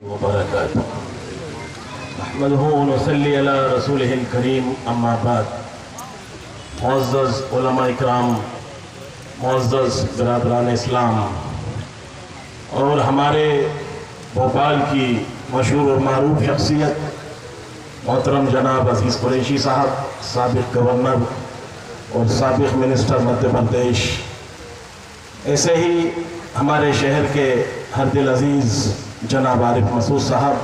وبرکاتہ نحمدہ ونصلی علی رسولہ الکریم اما بعد معزز علماء اکرام، معزز برادران اسلام اور ہمارے بھوپال کی مشہور اور معروف شخصیت محترم جناب عزیز قریشی صاحب، سابق گورنر اور سابق منسٹر مدھیہ پردیش، ایسے ہی ہمارے شہر کے ہر دل عزیز جناب عارف مسعود صاحب،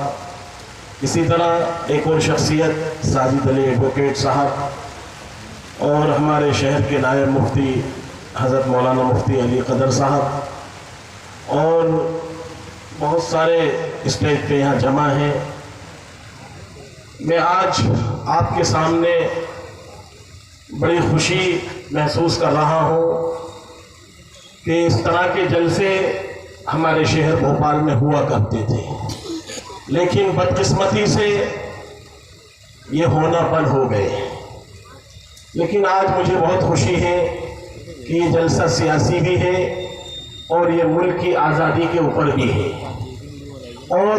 اسی طرح ایک اور شخصیت ساجد علی ایڈوکیٹ صاحب، اور ہمارے شہر کے نائب مفتی حضرت مولانا مفتی علی قدر صاحب، اور بہت سارے اسٹیج پہ یہاں جمع ہیں۔ میں آج آپ کے سامنے بڑی خوشی محسوس کر رہا ہوں کہ اس طرح کے جلسے ہمارے شہر بھوپال میں ہوا کرتے تھے، لیکن بدقسمتی سے یہ ہونا بند ہو گئے۔ لیکن آج مجھے بہت خوشی ہے کہ یہ جلسہ سیاسی بھی ہے اور یہ ملک کی آزادی کے اوپر بھی ہے اور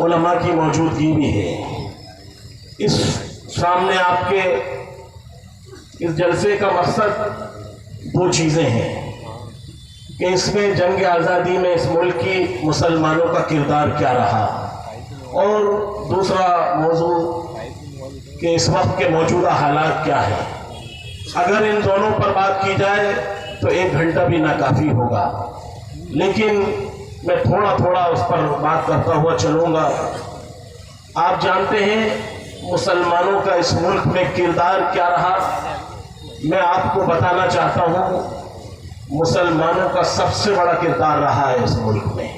علماء کی موجودگی بھی ہے۔ اس سامنے آپ کے اس جلسے کا مقصد دو چیزیں ہیں کہ اس میں جنگ آزادی میں اس ملک کی مسلمانوں کا کردار کیا رہا، اور دوسرا موضوع کہ اس وقت کے موجودہ حالات کیا ہیں۔ اگر ان دونوں پر بات کی جائے تو 1 گھنٹہ بھی ناکافی ہوگا، لیکن میں تھوڑا تھوڑا اس پر بات کرتا ہوا چلوں گا۔ آپ جانتے ہیں مسلمانوں کا اس ملک میں کردار کیا رہا۔ میں آپ کو بتانا چاہتا ہوں مسلمانوں کا سب سے بڑا کردار رہا ہے اس ملک میں۔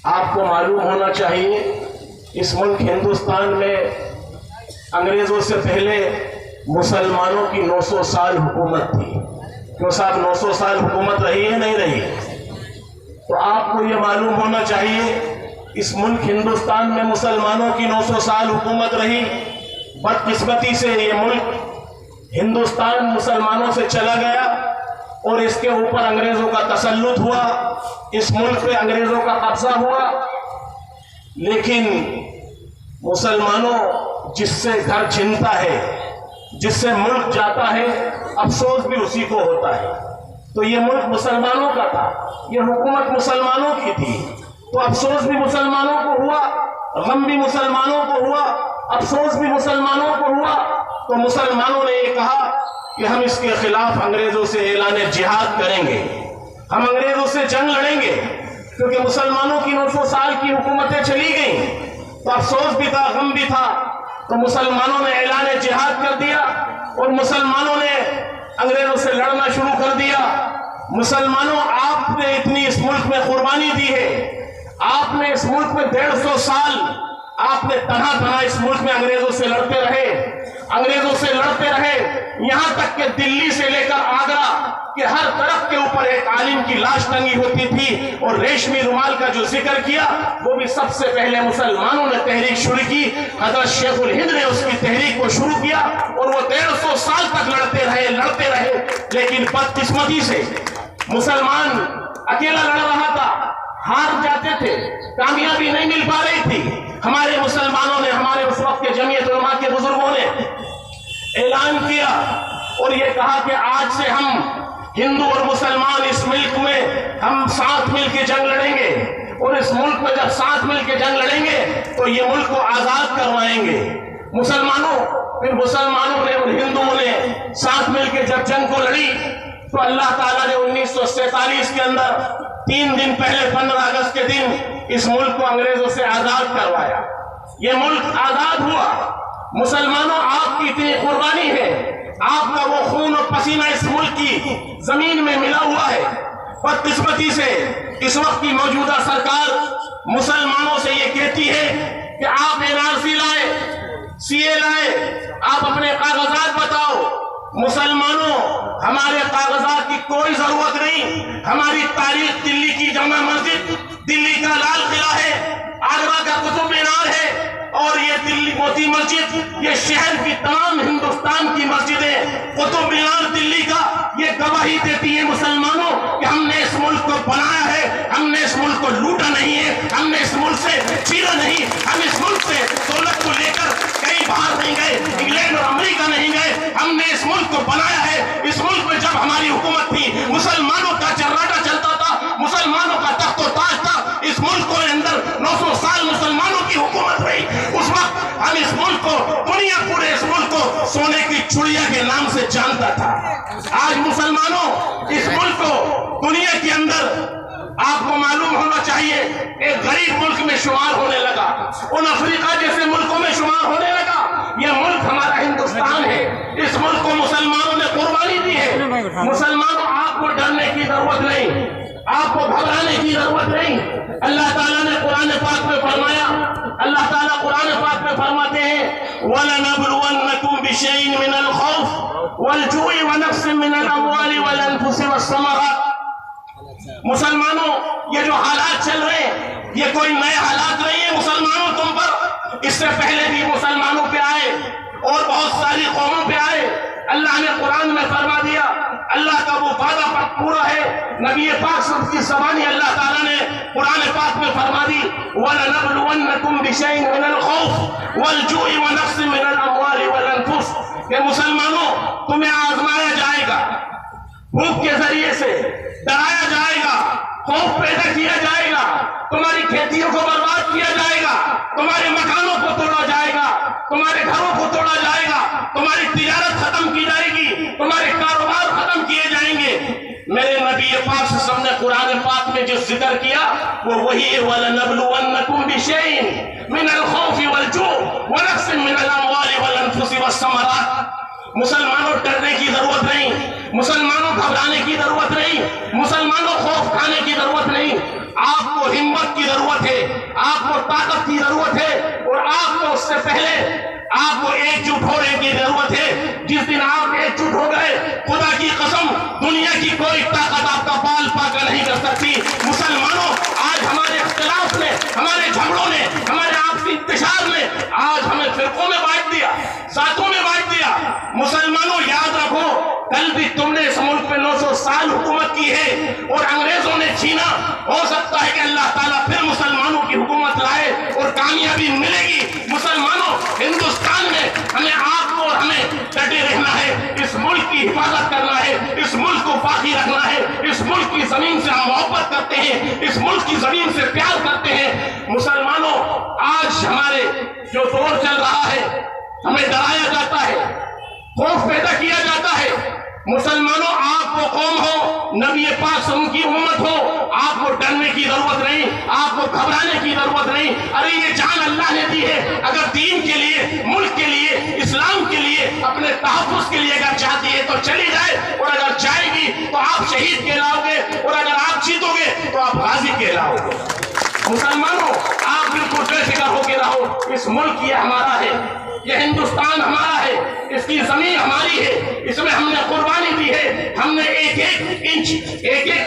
آپ کو معلوم ہونا چاہیے اس ملک ہندوستان میں انگریزوں سے پہلے مسلمانوں کی 900 سال حکومت تھی۔ کیوں صاحب 900 سال حکومت رہی ہے نہیں رہی؟ تو آپ کو یہ معلوم ہونا چاہیے اس ملک ہندوستان میں مسلمانوں کی 900 سال حکومت رہی۔ بدقسمتی سے یہ ملک ہندوستان مسلمانوں سے چلا گیا اور اس کے اوپر انگریزوں کا تسلط ہوا، اس ملک پہ انگریزوں کا قبضہ ہوا۔ لیکن مسلمانوں جس سے گھر چھنتا ہے، جس سے ملک جاتا ہے، افسوس بھی اسی کو ہوتا ہے۔ تو یہ ملک مسلمانوں کا تھا، یہ حکومت مسلمانوں کی تھی، تو افسوس بھی مسلمانوں کو ہوا، غم بھی مسلمانوں کو ہوا، افسوس بھی مسلمانوں کو ہوا۔ تو مسلمانوں نے یہ کہا کہ ہم اس کے خلاف انگریزوں سے اعلان جہاد کریں گے، ہم انگریزوں سے جنگ لڑیں گے، کیونکہ مسلمانوں کی 900 سال کی حکومتیں چلی گئیں، تو افسوس بھی تھا، غم بھی تھا۔ تو مسلمانوں نے اعلان جہاد کر دیا اور مسلمانوں نے انگریزوں سے لڑنا شروع کر دیا۔ مسلمانوں، آپ نے اتنی اس ملک میں قربانی دی ہے، آپ نے اس ملک میں 150 سال آپ نے تنہا اس ملک میں انگریزوں سے لڑتے رہے، انگریزوں سے لڑتے رہے، یہاں تک کہ دلی سے لے کر آگرہ کہ ہر طرف کے اوپر ایک عالم کی لاش ٹنگی ہوتی تھی، اور ریشمی رومال کا جو ذکر کیا وہ بھی سب سے پہلے مسلمانوں نے تحریک شروع کی۔ حضرت شیخ الہند نے اس کی تحریک کو شروع کیا اور وہ 150 سال تک لڑتے رہے۔ لیکن بدقسمتی سے مسلمان اکیلا لڑ رہا تھا، ہار جاتے تھے، کامیابی نہیں مل پا رہی تھی۔ ہمارے مسلمانوں نے، ہمارے اس وقت کے جمعیت علماء کے بزرگوں نے اعلان کیا اور یہ کہا کہ آج سے ہم ہندو اور مسلمان اس ملک میں ہم ساتھ مل کے جنگ لڑیں گے، اور اس ملک میں جب ساتھ مل کے جنگ لڑیں گے تو یہ ملک کو آزاد کروائیں گے۔ پھر مسلمانوں نے اور ہندوؤں نے ساتھ مل کے جب جنگ کو لڑی تو اللہ تعالیٰ نے 1947 کے اندر 3 دن پہلے 15 اگست کے دن اس ملک کو انگریزوں سے آزاد کروایا۔ یہ ملک آزاد ہوا۔ مسلمانوں، آپ کی اتنی قربانی ہے، آپ کا وہ خون اور پسینہ اس ملک کی زمین میں ملا ہوا ہے۔ بدقسمتی سے اس وقت کی موجودہ سرکار مسلمانوں سے یہ کہتی ہے کہ آپ NRC لائے، CA لائے، آپ اپنے کاغذات بتاؤ۔ مسلمانوں، ہمارے کاغذات کی کوئی ضرورت نہیں۔ ہماری تاریخ دلی کی جامع مسجد، دلی کا لال قلعہ ہے، آگرہ کا قطب مینار ہے، اور یہ دلی موتی مسجد، یہ شہر کی تمام ہندوستان کی مسجدیں، قطب مینار دلی کا یہ گواہی دیتی ہیں مسلمانوں کہ ہم نے اس ملک کو بنایا ہے، ہم نے اس ملک کو لوٹا نہیں ہے، ہم نے اس ملک سے چھینا نہیں، ہم اس ملک سے دولت کو لے کر کہیں باہر نہیں گئے، انگلینڈ اور امریکہ نہیں گئے، ہم نے اس ملک کو بنایا ہے۔ اس ملک میں جب ہماری حکومت تھی، مسلمانوں کا چراغا چلتا تھا، مسلمانوں کا تخت و تاج تھا، اس ملک کے اندر 900 سال مسلمانوں کی حکومت رہی، اس وقت ہم اس ملک کو، دنیا پورے اس ملک کو سونے کی چڑیا کے نام سے جانتا تھا۔ آج مسلمانوں اس ملک کو دنیا کے اندر، آپ کو معلوم ہونا چاہیے، ایک غریب ملک میں شمار ہونے لگا، ان افریقہ جیسے ملکوں میں شمار ہونے لگا۔ یہ ملک ہمارا ہندوستان ہے، اس ملک کو مسلمانوں نے قربانی دی ہے۔ مسلمانوں، آپ کو ڈرنے کی ضرورت نہیں، آپ کو گھبرانے کی ضرورت نہیں۔ اللہ تعالیٰ نے قرآن پاک میں فرمایا، اللہ تعالیٰ قرآن پاک میں فرماتے ہیں وَلَنَبْلُوَنَّكُمْ بِشَيْءٍ مِّنَ الْخَوْفِ وَالْجُوعِ وَنَقْصٍ مِّنَ الْأَمْوَالِ وَالْأَنفُسِ وَالثَّمَرَاتِ۔ مسلمانوں، یہ جو حالات چل رہے ہیں، یہ کوئی نئے حالات نہیں ہیں مسلمانوں تم پر، اس سے پہلے بھی مسلمانوں پہ آئے اور بہت ساری قوموں پہ آئے۔ اللہ نے قرآن میں فرما دیا، اللہ کا وہ وعدہ پورا ہے۔ نبی پاک صلی اللہ علیہ وسلم کی زبانی اللہ تعالیٰ نے قرآن پاک میں فرما دی وَلَنَبْلُوَنَّكُمْ بِشَيْءٍ مِّنَ الْخَوْفِ وَالْجُوعِ وَنَقْصٍ مِّنَ الْأَمْوَالِ وَالْأَنفُسِ، کہ مسلمانوں تمہیں آزمایا جائے گا، بھوک کے ذریعے سے ڈرایا جائے گا، خوف پیدا کیا جائے گا، تمہاری کھیتیوں کو برباد کیا جائے گا، تمہارے مکانوں کو توڑا جائے گا، تمہارے گھروں کو توڑا جائے گا، تمہاری تجارت ختم کی جائے گی، تمہارے کاروبار ختم کیے جائیں گے۔ میرے نبی پاک صلی اللہ علیہ وسلم نے قرآن پاک میں جو ذکر کیا وہ وہی ہے وَلَنَبْلُوَنَّكُمْ بِشَيْءٍ مِّنَ الْخَوْفِ وَالْجُوعِ وَنَقْصٍ مِّنَ الْأَمْوَالِ وَالْأَنفُسِ وَالثَّمَرَاتِ۔ مسلمانوں ڈرنے کی ضرورت نہیں، مسلمانوں گھبرانے کی ضرورت نہیں، مسلمانوں خوف کھانے کی ضرورت نہیں۔ آپ کو ہمت کی ضرورت ہے، آپ کو طاقت کی ضرورت ہے، اور آپ کو اس سے پہلے آپ کو ایک جٹ ہونے کی ضرورت ہے۔ جس دن آپ ایک جٹ ہو گئے، خدا کی قسم دنیا کی کوئی طاقت آپ کا بال پاکا نہیں کر سکتی۔ مسلمانوں، آج ہمارے اختلاف نے، ہمارے جھگڑوں نے، ہمارے آپسی انتشار نے آج ہمیں فرقوں میں بانٹ دیا، ذاتوں میں بانٹ دیا۔ مسلمانوں یاد رکھو، کل بھی تم نے اس ملک پہ 900 سال حکومت کی ہے اور انگریزوں نے چھینا، ہو سکتا ہے کہ اللہ تعالیٰ پھر مسلمانوں کی حکومت لائے اور کامیابی ملے گی۔ مسلمانوں، ہندوستان میں ہمیں آپ کو اور ہمیں ڈٹے رہنا ہے، اس ملک کی حفاظت کرنا ہے، اس ملک کو باقی رکھنا ہے۔ اس ملک کی زمین سے ہم محبت کرتے ہیں، اس ملک کی زمین سے پیار کرتے ہیں۔ مسلمانوں، آج ہمارے جو دور چل رہا ہے، ہمیں ڈرایا جاتا ہے، خوف پیدا کیا جاتا ہے۔ مسلمانوں، آپ کو قوم ہو، نبی پاک سے ان کی امت ہو، آپ کو ڈرنے کی ضرورت نہیں، آپ کو گھبرانے کی ضرورت نہیں۔ ارے یہ جان اللہ نے دی ہے، اگر دین کے لیے، ملک کے لیے، اسلام کے لیے، اپنے تحفظ کے لیے اگر چاہتی ہے تو چلی جائے، اور اگر جائے گی تو آپ شہید کہلاؤ گے، اور اگر آپ جیتو گے تو آپ غازی کہلاؤ گے۔ مسلمانوں، آپ بالکل بے فکر ہو کے رہو، اس ملک یہ ہمارا ہے، یہ ہندوستان ہمارا ہے، اس کی زمین ہماری ہے، اس میں ہم نے قربانی دی ہے، ہم نے ایک ایک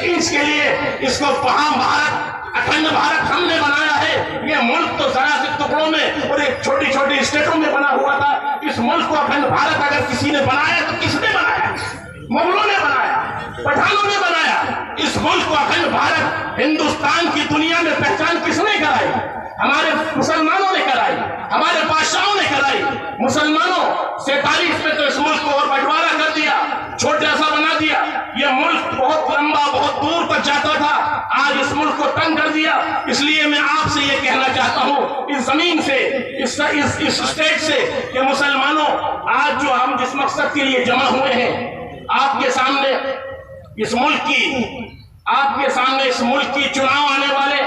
انچ کے لیے اس کو بھارت، اکھنڈ بھارت ہم نے بنایا ہے۔ یہ ملک تو ذرا سے ٹکڑوں میں اور ایک چھوٹی چھوٹی اسٹیٹوں میں بنا ہوا تھا۔ اس ملک کو اکھنڈ بھارت اگر کسی نے بنایا تو کس نے بنایا؟ مغلوں نے بنایا، پٹھانوں نے بنایا۔ اس ملک کو اکھنڈ بھارت، ہندوستان کی دنیا میں پہچان کس نے کرائی؟ ہمارے مسلمانوں نے کرائی، ہمارے بادشاہوں نے کرائی۔ مسلمانوں، 47 میں تو اس ملک کو اور بٹوارا کر دیا، چھوٹا سا بنا دیا۔ یہ ملک بہت لمبا، بہت دور تک جاتا تھا، آج اس ملک کو تنگ کر دیا۔ اس لیے میں آپ سے یہ کہنا چاہتا ہوں، اس زمین سے، اس اسٹیٹ سے، کہ مسلمانوں، آج جو ہم جس مقصد کے لیے جمع ہوئے ہیں، آپ کے سامنے اس ملک کی چناؤ آنے والے،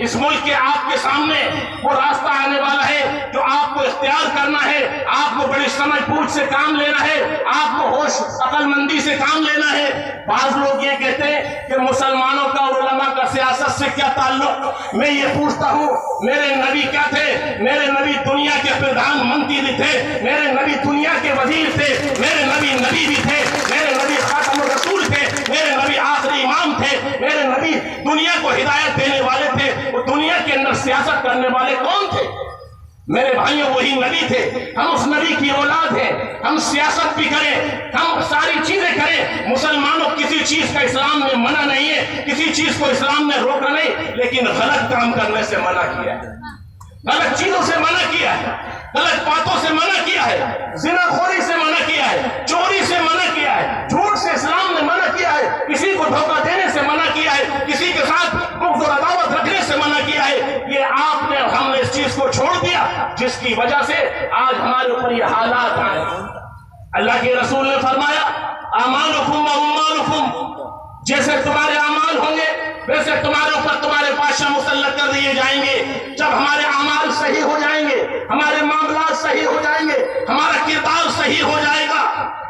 اس ملک کے آپ کے سامنے وہ راستہ آنے والا ہے جو آپ کو اختیار کرنا ہے۔ آپ کو بڑی سمجھ بوجھ سے کام لینا ہے، آپ کو ہوش عقل مندی سے کام لینا ہے۔ بعض لوگ یہ کہتے ہیں کہ مسلمانوں کا اور علماء کا سیاست سے کیا تعلق؟ میں یہ پوچھتا ہوں، میرے نبی کیا تھے؟ میرے نبی دنیا کے پردھان منتری تھے، میرے نبی دنیا کے وزیر تھے، میرے نبی بھی تھے، میرے نبی خاتم الرسول تھے، میرے نبی آخری امام تھے، میرے نبی دنیا کو ہدایت دینے والے تھے۔ وہ دنیا کے اندر سیاست کرنے والے کون تھے؟ میرے بھائیوں وہی نبی تھے، ہم اس نبی کی اولاد ہیں، ہم سیاست بھی کریں، ہم ساری چیزیں کریں، مسلمانوں کسی چیز کا اسلام میں منع نہیں ہے، کسی چیز کو اسلام نے روکا نہیں، لیکن غلط کام کرنے سے منع کیا ہے، غلط چیزوں سے منع کیا ہے، غلط باتوں سے منع کیا ہے، زنا خوری سے منع کیا ہے، چوری سے منع کیا ہے، جھوٹ سے اسلام نے منع کیا ہے، کسی کو دھوکہ دینے سے منع کیا ہے، کسی کے ساتھ بغض و عداوت رکھنے سے منع کیا ہے۔ یہ آپ نے ہم نے اس چیز کو چھوڑ دیا، جس کی وجہ سے آج ہمارے اوپر یہ حالات آئے۔ اللہ کے رسول نے فرمایا اعمالکم و اموالکم، جیسے تمہارے اعمال ہوں گے ویسے تمہارے اوپر تمہارے بادشاہ مسلط کر دیے جائیں گے۔ جب ہمارے اعمال صحیح ہو جائیں گے، ہمارے معاملات صحیح ہو جائیں گے، ہمارا کردار صحیح ہو جائے گا۔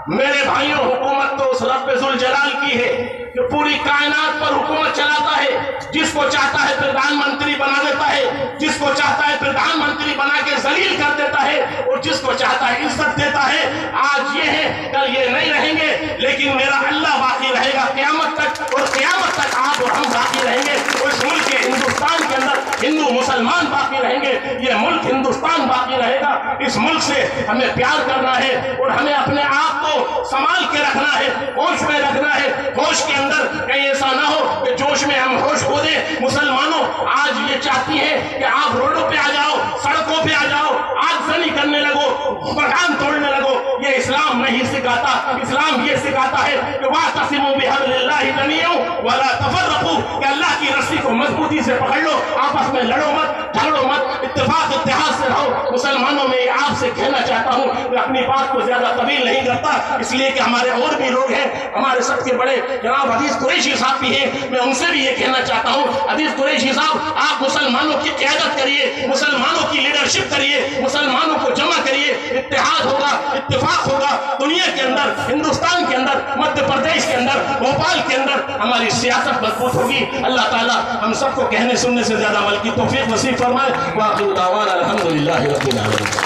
میرے بھائیوں حکومت تو اس رب ذوالجلال کی ہے کہ پوری کائنات پر حکومت چلاتا ہے، جس کو چاہتا ہے پردھان منتری بنا دیتا ہے، جس کو چاہتا ہے پردھان منتری بنا کے ذلیل کر دیتا ہے، اور جس کو چاہتا ہے عزت دیتا ہے۔ آج یہ ہے کل یہ نہیں رہیں گے، لیکن میرا اللہ باقی رہے گا قیامت تک، اور قیامت تک آپ اور ہم باقی رہیں گے۔ اس ملک کے ہندوستان کے اندر ہندو مسلمان باقی رہیں گے، یہ ملک ہندوستان باقی رہے گا۔ اس ملک سے ہمیں پیار کرنا ہے، اور ہمیں اپنے آپ کو سنبھال کے رکھنا ہے، ہوش میں رکھنا ہے۔ ہوش کے اندر کہیں ایسا نہ ہو کہ جوش میں ہم ہوش کھو دیں۔ مسلمانوں آج یہ چاہتی ہیں کہ آپ روڈوں پہ آ جاؤ، سڑکوں پہ آ جاؤ، آگ زنی کرنے لگو، مکان توڑنے لگو۔ یہ اسلام نہیں سکھاتا۔ اسلام یہ سکھاتا ہے کہ واعتصموا بحبل اللہ جميعا ولا تفرقوا، کہ اللہ کی رسی کو مضبوطی سے پکڑ لو، آپس میں لڑو مت، جھگڑو مت، اتفاق اتحاد سے رہو۔ مسلمانوں میں آپ سے کہنا چاہتا ہوں، میں اپنی بات کو زیادہ طویل نہیں کرتا، اس لیے کہ ہمارے اور بھی لوگ ہیں، ہمارے سب کے بڑے جناب حدیث قریشی صاحب بھی ہیں، میں ان سے بھی یہ کہنا چاہتا ہوں، حدیث قریشی صاحب آپ مسلمانوں کی قیادت کریے، مسلمانوں کی لیڈرشپ کریے، مسلمانوں کو جمع کریے، اتحاد ہوگا، اتفاق ہوگا۔ دنیا کے اندر، ہندوستان کے اندر، مدھیہ پردیش کے اندر، بھوپال کے اندر ہماری سیاست مضبوط ہوگی۔ اللہ تعالیٰ ہم سب کو کہنے سننے سے زیادہ عمل کی توفیق نصیب فرمائے۔ وآخر دعوانا الحمدللہ رب العالمین۔